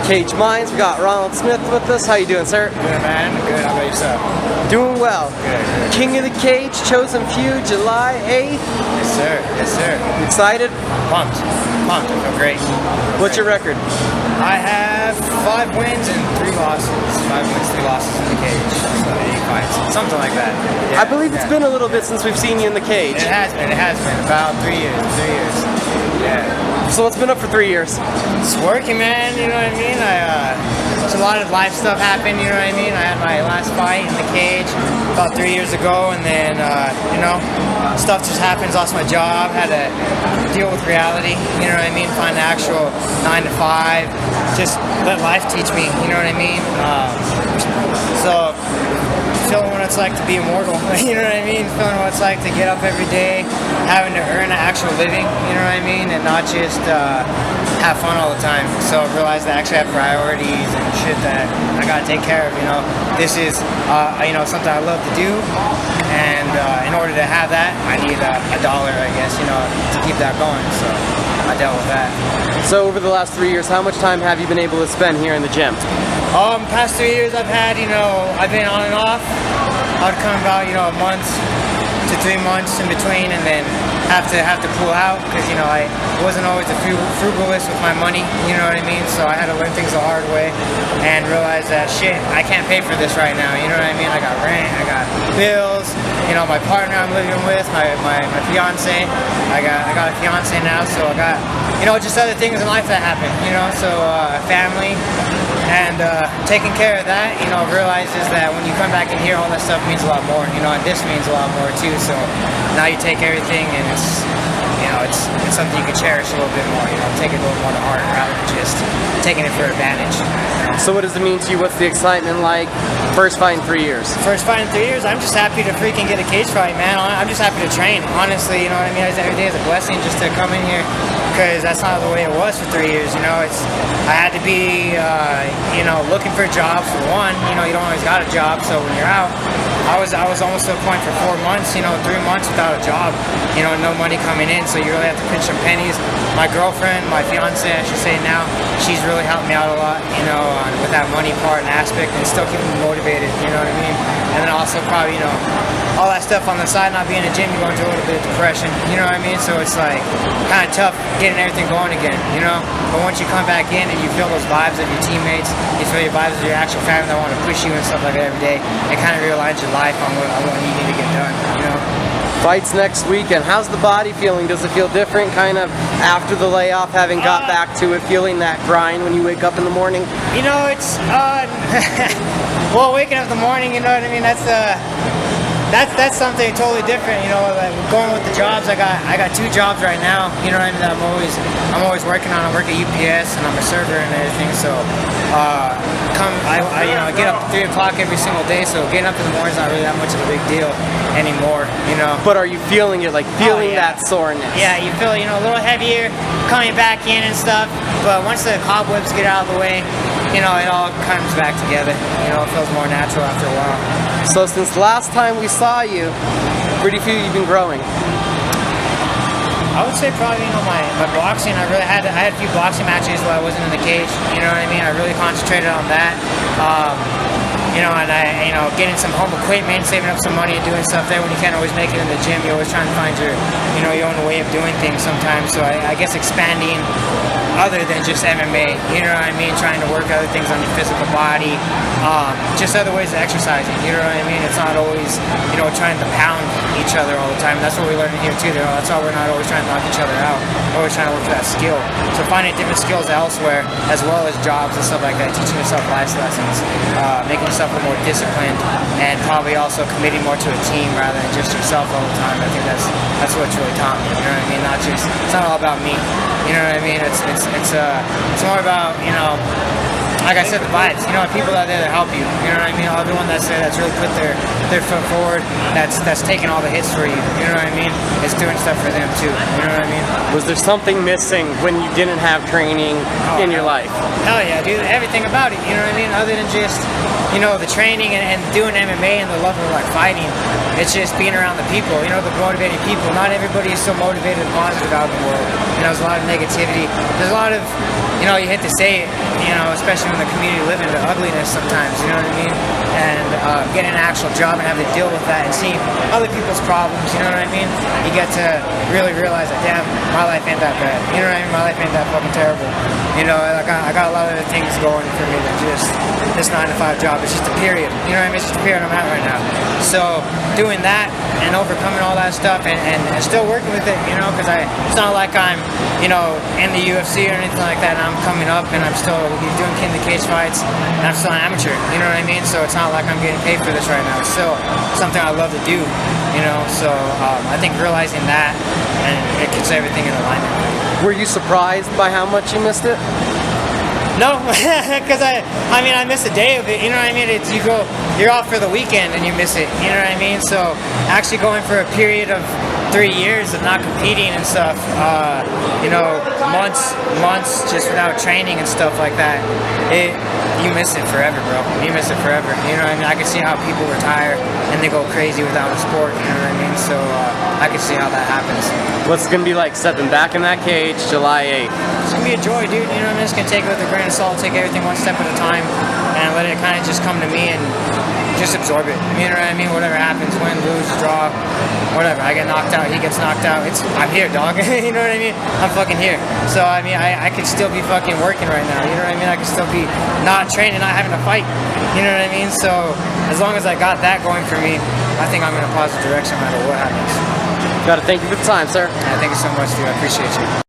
Cage Minds. We got Ronald Smith with us. How you doing, sir? Good, man. Good. How about yourself? Doing well. Good. King of the Cage, chosen few, July 8th. Yes, sir. Yes, sir. Excited? Pumped. I feel great. What's your record? I have 5 wins and 3 losses. 5 wins, 3 losses in the cage. So 8 fights. Something like that. Yeah, I believe it's been a little bit since we've seen you in the cage. It has been. About 3 years. 3 years. Yeah. So what's been up for 3 years? It's working, man. You know what I mean? There's a lot of life stuff happened. You know what I mean? I had my last fight in the cage about 3 years ago, and then stuff just happens. Lost my job. Had to deal with reality. You know what I mean? Find the actual 9 to 5. Just let life teach me. You know what I mean? So feeling what it's like to be immortal. You know what I mean? Feeling what it's like to get up every day, having to earn an actual living. You know what I mean? And not just have fun all the time. So I realized I actually have priorities and shit that I gotta take care of. You know, this is something I love to do, and in order to have that, I need a dollar, I guess. You know, to keep that going. So I dealt with that. So over the last 3 years, how much time have you been able to spend here in the gym? Past 3 years I've been on and off. I'd come about, a month to 3 months in between, and then have to pull out because, I wasn't always the frugalist with my money, you know what I mean? So I had to learn things the hard way and realize that, shit, I can't pay for this right now, you know what I mean? I got rent, I got bills, my partner I'm living with, my fiance, I got a fiance now, so I got, just other things in life that happen, so family. And taking care of that, realizes that when you come back in here, all that stuff means a lot more, and this means a lot more too. So now you take everything, and it's something you can cherish a little bit more. Take it a little more to heart rather than just taking it for advantage. So what does it mean to you? What's the excitement like? First fight in 3 years. First fight in 3 years. I'm just happy to freaking get a cage fight, man. I'm just happy to train. Honestly, you know what I mean. Every day is a blessing just to come in here. Because that's not the way it was for 3 years, I had to be, looking for jobs for one, you don't always got a job, so when you're out, I was almost to a point for 4 months, 3 months without a job, no money coming in, so you really have to pinch some pennies. My girlfriend, my fiance, I should say now, she's really helped me out a lot, with that money part and aspect, and still keeping me motivated, you know what I mean? And then also probably, all that stuff on the side, not being in the gym, you go into a little bit of depression, you know what I mean? So it's like kind of tough getting everything going again, But once you come back in and you feel those vibes of your teammates, you feel your vibes of your actual family that want to push you and stuff like that every day, it kind of realigns your life on what you need to get done, Fights next weekend. How's the body feeling? Does it feel different kind of after the layoff, having got back to it, feeling that grind when you wake up in the morning? It's, well, waking up in the morning, you know what I mean? That's something totally different, like going with the jobs. I got 2 jobs right now, you know what I mean, that I'm always working on. I work at UPS and I'm a server and everything, so I get up at 3 o'clock every single day, so getting up in the morning is not really that much of a big deal anymore, But are you feeling it, that soreness? Yeah, you feel, a little heavier coming back in and stuff, but once the cobwebs get out of the way, it all comes back together. It feels more natural after a while. So since the last time we saw you, where do you feel you've been growing? I would say probably, my boxing. I had a few boxing matches while I wasn't in the cage. You know what I mean? I really concentrated on that. And I, getting some home equipment, saving up some money and doing stuff there when you can't always make it in the gym. You're always trying to find your own way of doing things sometimes. So I guess expanding other than just MMA, you know what I mean? Trying to work other things on your physical body, just other ways of exercising, you know what I mean? It's not always, trying to pound each other all the time. That's what we learn here too. That's why we're not always trying to knock each other out. We're always trying to work for that skill. So finding different skills elsewhere, as well as jobs and stuff like that, teaching yourself life lessons, making yourself a little more disciplined, and probably also committing more to a team rather than just yourself all the time. I think that's what's really taught me, you know what I mean? It's not all about me, you know what I mean? It's more about, I like I said, the vibes. You know, people out there that help you. You know what I mean? Everyone that's there, that's really put their foot forward, that's taking all the hits for you. You know what I mean? It's doing stuff for them too. You know what I mean? Was there something missing when you didn't have training in your life? Hell yeah, dude. Everything about it. You know what I mean? Other than just, you know, the training and doing MMA and the love of like fighting, it's just being around the people. You know, the motivated people. Not everybody is so motivated and positive out in the world. You know, there's a lot of negativity. There's a lot of, you know, you hate to say it, you know, especially when the community live in the ugliness sometimes. You know what I mean? And getting an actual job and having to deal with that and seeing other people's problems. You know what I mean? You get to really realize that, damn, my life ain't that bad. You know what I mean? My life ain't that fucking terrible. You know, I got a lot of other things going for me than just this 9-to-5 job. It's just a period. You know what I mean? It's just a period I'm at right now. So doing that and overcoming all that stuff and still working with it, you know, because it's not like I'm, you know, in the UFC or anything like that, and I'm coming up and I'm still doing cage fights and I'm still an amateur. You know what I mean? So it's not like I'm getting paid for this right now. It's still something I love to do, you know. So I think realizing that and it keeps everything in alignment. Were you surprised by how much you missed it? No, because I mean, I miss a day of it. You know what I mean? You're off for the weekend and you miss it. You know what I mean? So actually going for a period of 3 years of not competing and stuff, you know, months just without training and stuff like that, you miss it forever, bro. You miss it forever. You know what I mean? I can see how people retire and they go crazy without a sport. You know what I mean? So I can see how that happens. What's it gonna be like stepping back in that cage July 8th? It's gonna be a joy, dude. You know, I'm just gonna take it with a grain of salt, take everything one step at a time, and let it kind of just come to me and just absorb it. You know what I mean? Whatever happens, win, lose, draw, whatever. I get knocked out, he gets knocked out. I'm here, dog. You know what I mean? I'm fucking here. So I mean, I could still be fucking working right now. You know what I mean? I could still be not training, not having to fight. You know what I mean? So as long as I got that going for me, I think I'm in a positive direction no matter what happens. Gotta thank you for the time, sir. Yeah, thank you so much, dude. I appreciate you.